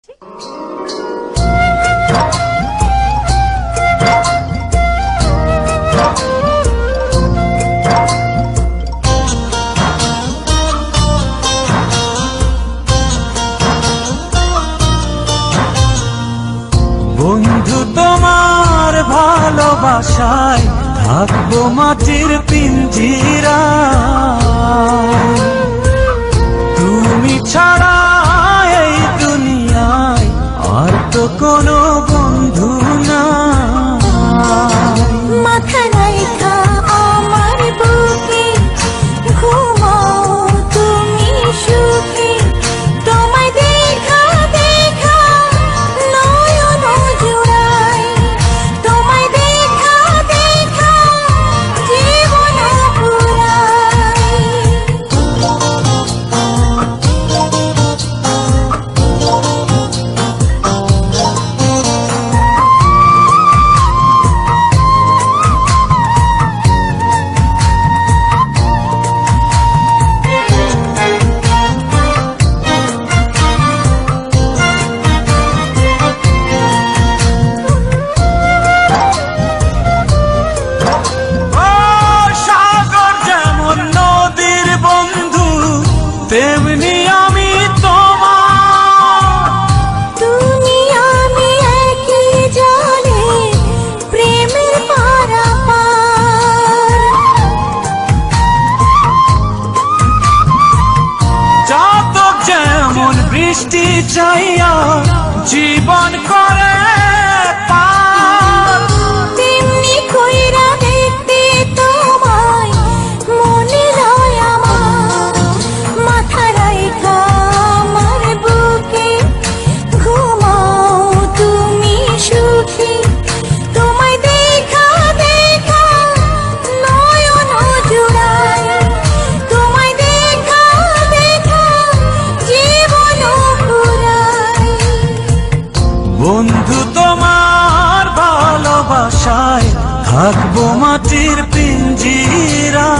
বন্ধু তোমার ভালোবাসায় থাকবো মাটির পিঞ্জিরা, তুমি ছাড়া এই দুনিয়ায় আর তো কোনো বন্ধু না। মাথা রাইখা আমার বুকে ঘুমাও তুমি সুখে, তোমায় দেখা দেখা নয়ন জুড়াই, তোমায় দেখা দেখা জীবন পুরাই। তেমনি আমি তোমার, তুমি আমি একই জলে প্রেমের পারাপার। চাতক যেমন বৃষ্টি চাইয়া জীবন করে পার, তেমনি কইরা দেখতে তোমায় মনে লয় আমার। মাথা রাইখা আমার বুকে ঘুমাও তুমি সুখী, তোমায় দেখা দেখা নয়ন জুড়াই, তোমায় দেখা দেখা জীবন পুরাই। বন্ধু তোমার ভালোবাসায় থাকবো মাটির পিঞ্জিরা।